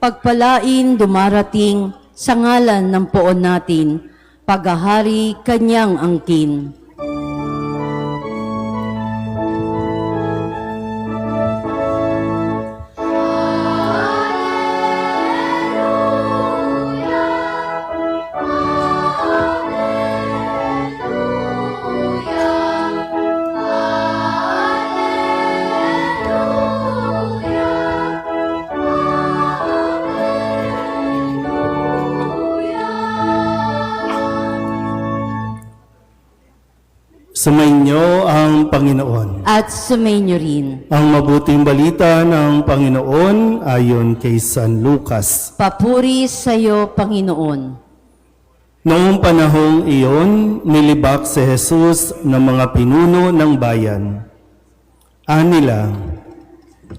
pagpalain dumarating sa ngalan ng poon natin, paghahari kanyang angkin. Sumainyo ang Panginoon. At sumainyo rin. Ang mabuting balita ng Panginoon ayon kay San Lucas. Papuri sa iyo, Panginoon. Noong panahong iyon, nilibak si Jesus ng mga pinuno ng bayan. Anila,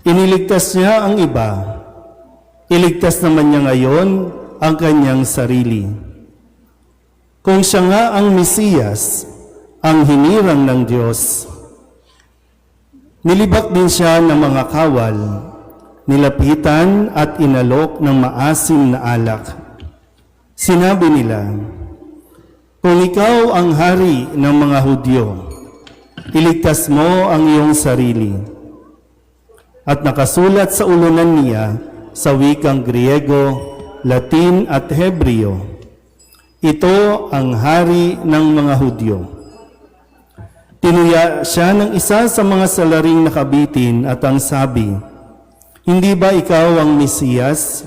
iniligtas niya ang iba. Iligtas naman niya ngayon ang kanyang sarili. Kung siya nga ang Mesiyas, ang hinirang ng Diyos. Nilibak din siya ng mga kawal, nilapitan at inalok ng maasim na alak. Sinabi nila, kung ikaw ang hari ng mga Hudyo, iligtas mo ang iyong sarili. At nakasulat sa ulunan niya sa wikang Griego, Latin at Hebreo, ito ang hari ng mga Hudyo. Tinuya siya ng isa sa mga salaring nakabitin at ang sabi, hindi ba ikaw ang Mesiyas?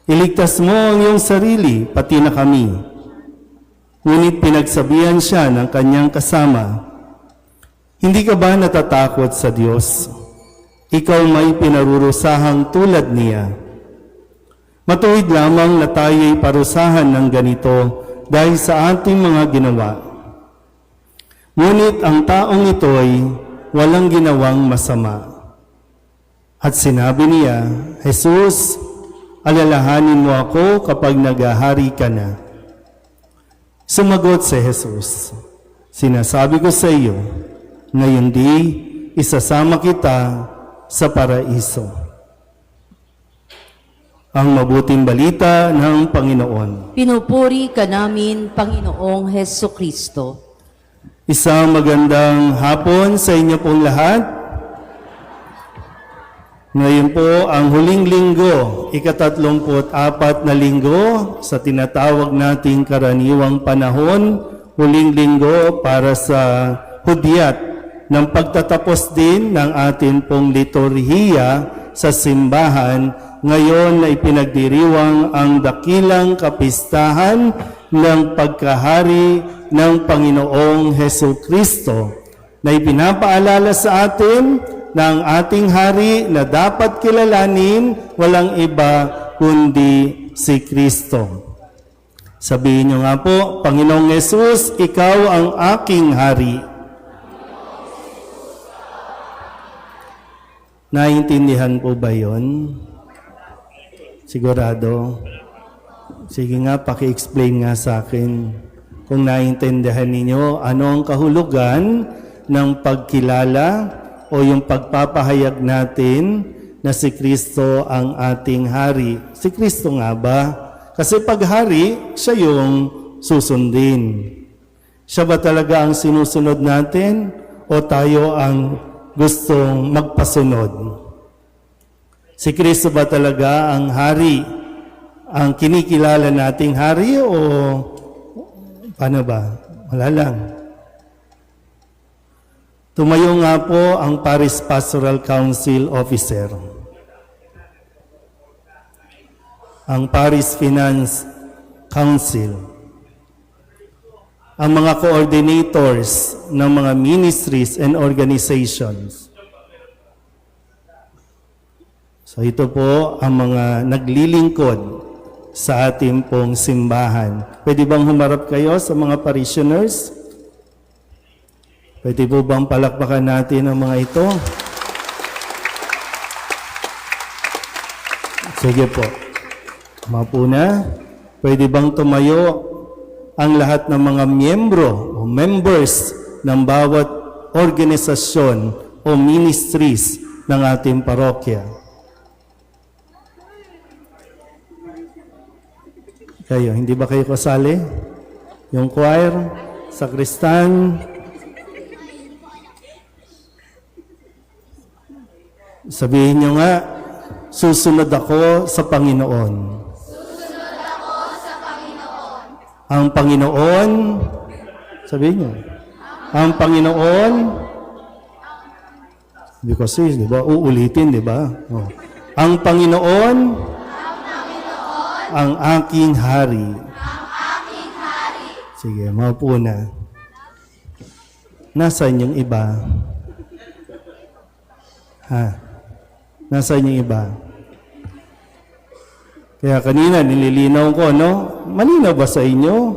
Iligtas mo ang iyong sarili, pati na kami. Ngunit pinagsabihan siya ng kanyang kasama, hindi ka ba natatakot sa Diyos? Ikaw may pinarurusahang tulad niya. Matuwid lamang na tayo'y parusahan ng ganito dahil sa ating mga ginawa. Ngunit ang taong ito'y walang ginawang masama. At sinabi niya, Jesus, alalahanin mo ako kapag naghahari ka na. Sumagot si Jesus, sinasabi ko sa iyo, ngayon di isasama kita sa paraiso. Ang mabuting balita ng Panginoon. Pinupuri ka namin, Panginoong Hesukristo. Isang magandang hapon sa inyo pong lahat. Ngayon po ang huling linggo, ika-34 na linggo sa tinatawag nating karaniwang panahon, huling linggo para sa hudyat ng pagtatapos din ng atin pong liturhiya sa simbahan. Ngayon ay pinagdiriwang ang dakilang kapistahan ng pagkahari ng Panginoong Hesukristo na ipinapaalala sa atin na ang ating hari na dapat kilalanin walang iba kundi si Kristo. Sabihin niyo nga po, Panginoong Hesus, ikaw ang aking hari. Naintindihan po ba yon? Sigurado? Sige nga, paki-explain nga sa akin. Kung naintindihan ninyo, ano ang kahulugan ng pagkilala o yung pagpapahayag natin na si Kristo ang ating hari. Si Kristo nga ba? Kasi pag hari, siya yung susundin. Siya ba talaga ang sinusunod natin o tayo ang gustong magpasunod? Si Kristo ba talaga ang hari? Ang kinikilala nating hari o paano ba? Wala lang. Tumayo nga po ang Paris Pastoral Council Officer. Ang Paris Finance Council. Ang mga coordinators ng mga ministries and organizations. So ito po ang mga naglilingkod sa ating pong simbahan. Pwede bang humarap kayo sa mga parishioners? Pwede po bang palakpakan natin ang mga ito? Sige po. Mapuna. Pwede bang tumayo ang lahat ng mga miyembro o members ng bawat organisasyon o ministries ng ating parokya? Kayo, hindi ba kayo kasali? Yung choir, sakristan. Sabihin nyo nga, susunod ako sa Panginoon. Susunod ako sa Panginoon. Ang Panginoon, sabihin nyo, ang Panginoon, because di ba, uulitin, di ba? Oh. Ang Panginoon, ang aking hari. Sige, maupo na. Nasaan yung iba? Ha? Nasaan yung iba? Kaya kanina nililinaw ko, no? Malinaw ba sa inyo?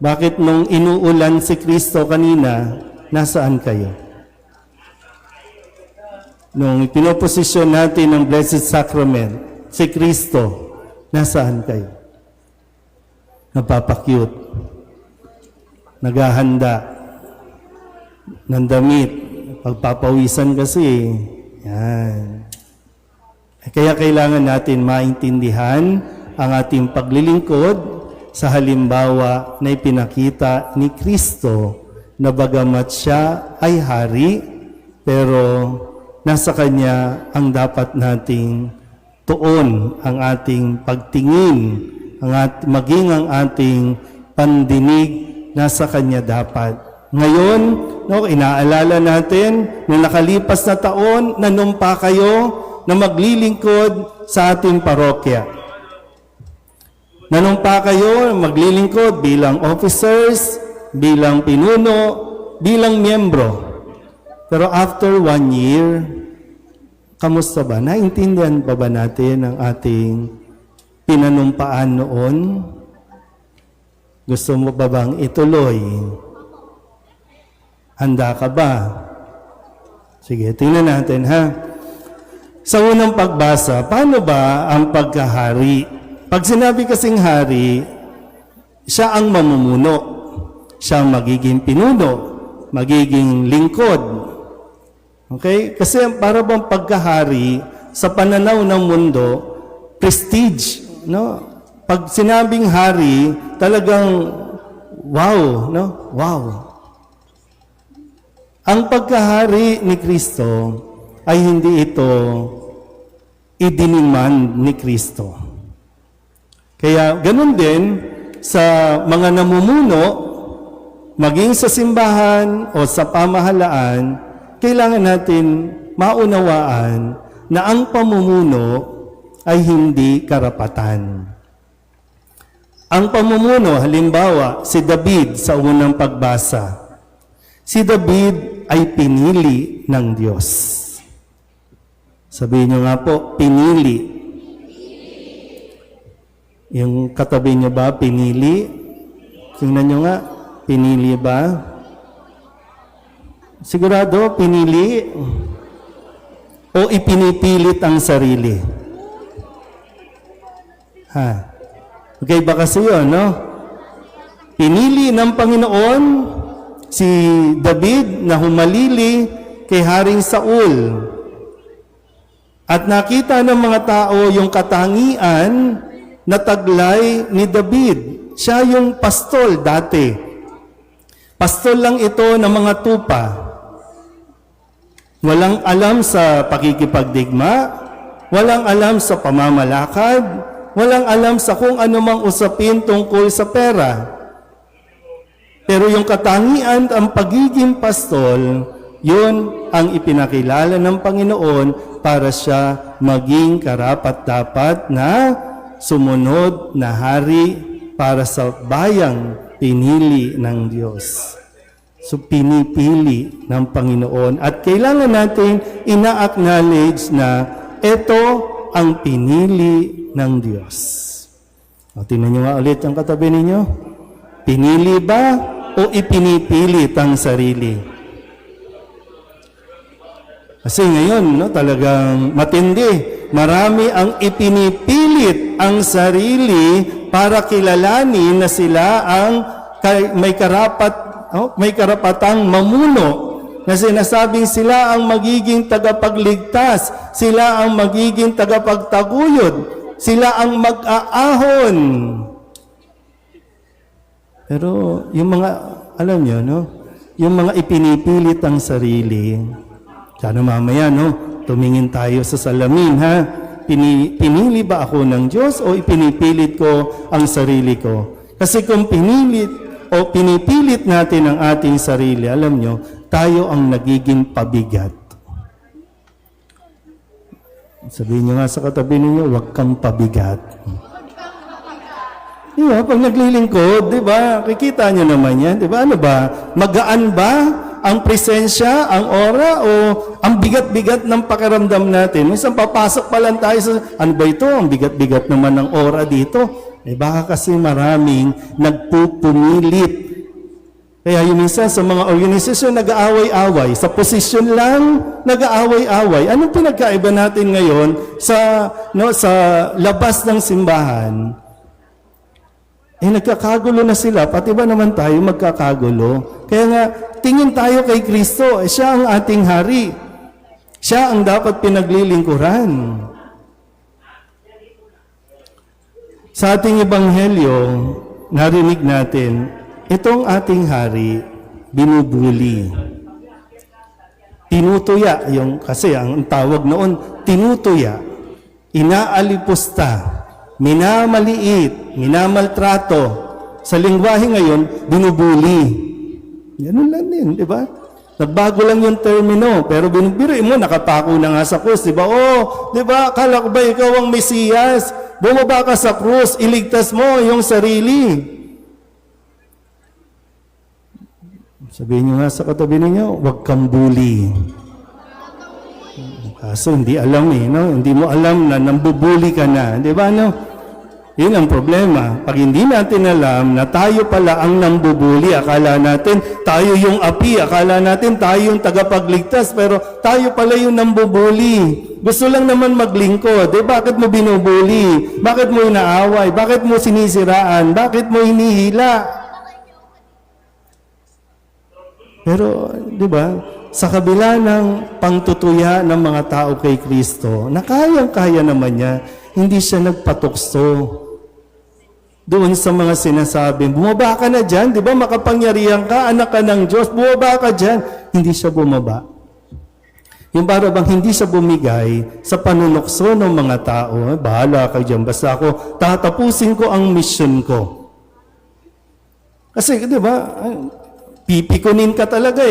Bakit nung inuulan si Kristo kanina, nasaan kayo? Nung pinoposisyon natin ng Blessed Sacrament, si Kristo, nasaan kayo? Napapakyut. Naghahanda ng damit. Pagpapawisan kasi. Yan. Kaya kailangan natin maintindihan ang ating paglilingkod sa halimbawa na ipinakita ni Kristo na bagamat siya ay hari, pero nasa Kanya ang dapat nating tuon ang ating pagtingin, maging ang ating pandinig, nasa Kanya dapat. Ngayon, no, inaalala natin na nakalipas na taon, nanumpa kayo na maglilingkod sa ating parokya. Nanumpa kayo maglilingkod bilang officers, bilang pinuno, bilang miyembro. Pero after 1 year, kamusta ba? Naintindihan pa ba natin ang ating pinanumpaan noon? Gusto mo ba bang ituloy? Handa ka ba? Sige, tingnan natin ha. Sa unang pagbasa, paano ba ang pagkahari? Pag sinabi kasing hari, siya ang mamumuno. Siya ang magiging pinuno, magiging lingkod. Okay? Kasi para bang pagkahari, sa pananaw ng mundo, prestige. No? Pag sinabing hari, talagang wow. No? Wow. Ang pagkahari ni Kristo ay hindi ito idiniman ni Kristo. Kaya ganun din sa mga namumuno, maging sa simbahan o sa pamahalaan, kailangan natin maunawaan na ang pamumuno ay hindi karapatan. Ang pamumuno, halimbawa, si David sa unang pagbasa. Si David ay pinili ng Diyos. Sabihin nyo nga po, pinili. Yung katabi nyo ba, pinili? Tingnan nyo nga, pinili ba? Sigurado, pinili? O ipinipilit ang sarili? Ha? Okay ba kasi yun, no? Pinili ng Panginoon si David na humalili kay Haring Saul. At nakita ng mga tao yung katangian na taglay ni David. Siya yung pastol dati. Pastol lang ito ng mga tupa. Walang alam sa pakikipagdigma, walang alam sa pamamalakad, walang alam sa kung anumang usapin tungkol sa pera. Pero yung katangian, ang pagiging pastol, yun ang ipinakilala ng Panginoon para siya maging karapat-dapat na sumunod na hari para sa bayang pinili ng Diyos. So pinipili ng Panginoon. At kailangan natin ina-acknowledge na ito ang pinili ng Diyos. O, tingnan nyo nga ulit ang katabi ninyo. Pinili ba o ipinipilit ang sarili? Kasi ngayon, no, talagang matindi. Marami ang ipinipilit ang sarili para kilalanin na sila ang may karapatang mamuno, na sinasabing sila ang magiging tagapagligtas, sila ang magiging tagapagtaguyod, sila ang mag-aahon Pero yung mga, alam nyo, no? Yung mga ipinipilit ang sarili, sana mamaya, no? Tumingin tayo sa salamin, ha? Pinili ba ako ng Diyos o ipinipilit ko ang sarili ko? Kasi kung pinipilit natin ang ating sarili, alam nyo, tayo ang nagiging pabigat. Sabihin nyo nga sa katabi ninyo, huwag kang pabigat. Di ba? Pag naglilingkod, di ba? Kikita nyo naman yan. Di ba? Ano ba? Magaan ba ang presensya, ang aura, o ang bigat-bigat ng pakiramdam natin? Minsan papasok pa lang tayo sa, ano ba ito? Ang bigat-bigat naman ng aura dito. Eh baka kasi maraming nagpupumilit. Kaya yung minsan sa mga organisasyon nag-aaway-away, sa posisyon lang nag-aaway-away. Anong pinagkaiba natin ngayon sa labas ng simbahan? Eh nagkakagulo na sila, pati ba naman tayo magkakagulo? Kaya nga, tingin tayo kay Kristo, siya ang ating hari. Siya ang dapat pinaglilingkuran. Sa ating ebanghelyo, narinig natin, itong ating hari, binubuli. Tinutuya, kasi ang tawag noon, tinutuya, inaalipusta, minamaliit, minamaltrato. Sa lingwahe ngayon, binubuli. Ganun lang din, di ba? Nagbago lang yung termino, pero binubirin mo, nakapako na nga sa krus, di ba? Oh, di ba, akala ko ba ikaw ang Mesiyas? Bumaba ka sa krus, iligtas mo yung sarili. Sabihin nyo nga sa katabi ninyo, huwag kang bully. Kaso hindi alam no? Hindi mo alam na nambubuli ka na. Di ba, no? Yun ang problema. Pag hindi natin alam na tayo pala ang nambubuli, akala natin tayo yung api, akala natin tayo yung tagapagligtas, pero tayo pala yung nambubuli. Gusto lang naman maglingkod. Bakit mo binubuli? Bakit mo inaaway? Bakit mo sinisiraan? Bakit mo hinihila? Pero, di ba, sa kabila ng pangtutuya ng mga tao kay Kristo, na kayang-kaya naman niya, hindi siya nagpatukso. Doon sa mga sinasabi, bumaba ka na dyan, di ba, makapangyarihan ka, anak ka ng Diyos, bumaba ka dyan. Hindi siya bumaba. Yung para bang hindi siya bumigay sa panunokso ng mga tao, bahala ka dyan, basta ako, tatapusin ko ang mission ko. Kasi, di ba, pipikunin ka talaga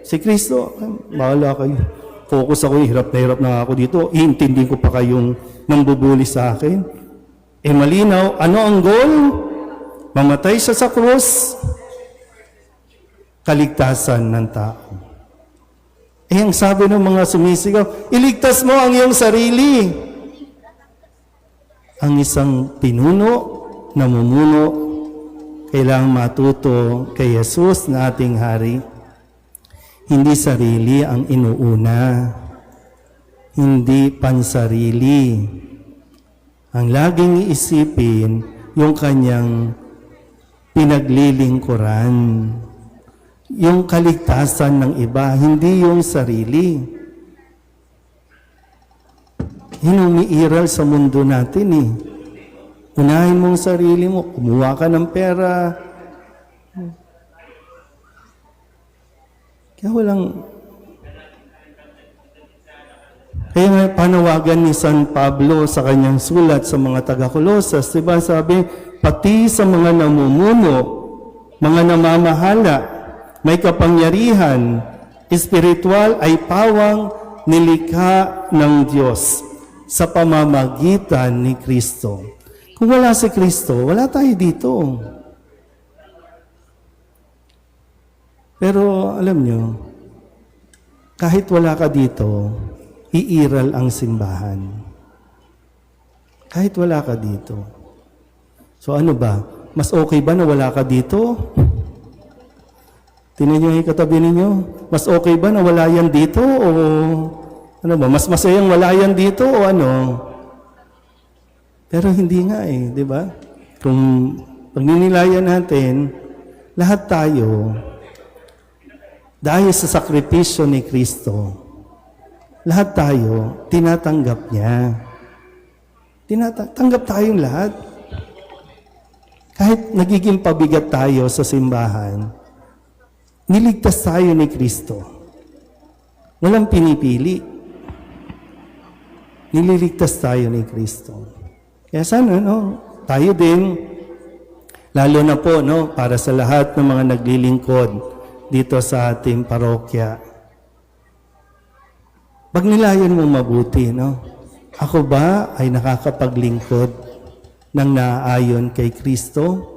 Si Kristo, bahala kayo. Focus ako, hirap na ako dito. Iintindihin ko pa kayong nambubuli sa akin. Malinaw, ano ang goal? Mamatay siya sa krus, kaligtasan ng tao. Ang sabi ng mga sumisigaw, iligtas mo ang iyong sarili. Ang isang pinuno, namumuno, kailangang matuto kay Jesus na ating hari. Hindi sarili ang inuuna. Hindi pansarili. Ang laging iisipin, yung kanyang pinaglilingkuran. Yung kaligtasan ng iba, hindi yung sarili. Hinumiiral sa mundo natin Unahin mong sarili mo, kumuha ka ng pera. Kaya nga panawagan ni San Pablo sa kanyang sulat sa mga taga-Kolosas, diba sabi, pati sa mga namumuno, mga namamahala, may kapangyarihan, espiritual ay pawang nilikha ng Diyos sa pamamagitan ni Kristo. Kung wala si Kristo, wala tayo dito. Pero alam nyo, kahit wala ka dito, iiral ang simbahan. Kahit wala ka dito. So ano ba? Mas okay ba na wala ka dito? Tingnan nyo yung katabi ninyo. Mas okay ba na wala yan dito? O ano ba? Mas masayang wala yan dito o ano? Pero hindi nga di ba? Kung pagninilayan natin, lahat tayo, dahil sa sakripisyo ni Kristo, lahat tayo, tinatanggap niya. Tanggap tayong lahat. Kahit nagiging pabigat tayo sa simbahan, niligtas tayo ni Kristo. Walang pinipili. Nililigtas tayo ni Kristo. Kaya sana, tayo din, lalo na po, para sa lahat ng mga naglilingkod dito sa ating parokya. Pagnilayan mo mabuti, Ako ba ay nakakapaglingkod ng naaayon kay Kristo?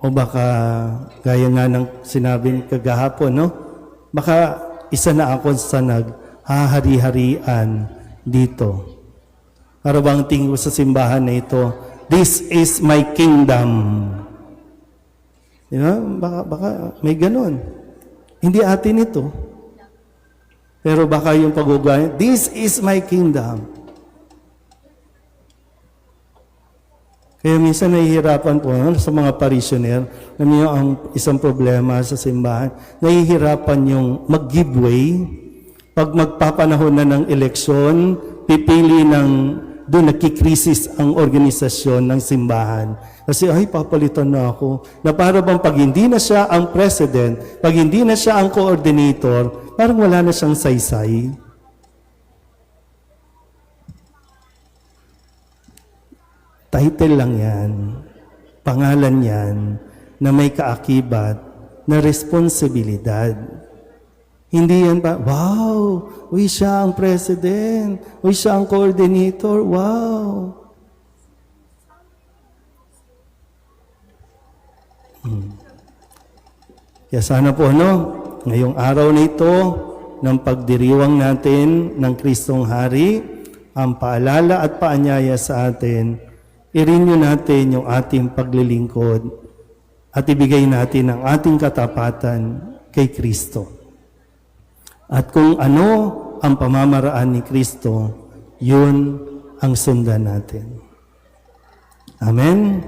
O baka, gaya nga ng sinabi kagahapon, baka isa na ako sa naghahari-harian dito. Para bang tingin ko sa simbahan na ito, this is my kingdom. Di ba? Baka may ganon. Hindi atin ito. Pero baka yung pag-ugay, this is my kingdom. Kaya minsan nahihirapan po sa mga parishioner, alam niyo ang isang problema sa simbahan, nahihirapan yung mag-giveaway. Pag magpapanahon na ng eleksyon, pipili ng doon nagkikrisis ang organisasyon ng simbahan. Kasi, papalitan na ako. Na para bang pag hindi na siya ang president, pag hindi na siya ang coordinator, parang wala na siyang saysay. Title lang yan, pangalan yan, na may kaakibat na responsibilidad. Hindi yan ba, wow, siya ang president, siya ang coordinator, wow. Kaya sana po, ngayong araw na ito, ng pagdiriwang natin ng Kristong Hari, ang paalala at paanyaya sa atin, i-renew natin yung ating paglilingkod at ibigay natin ang ating katapatan kay Kristo. At kung ano ang pamamaraan ni Kristo, yun ang sundan natin. Amen.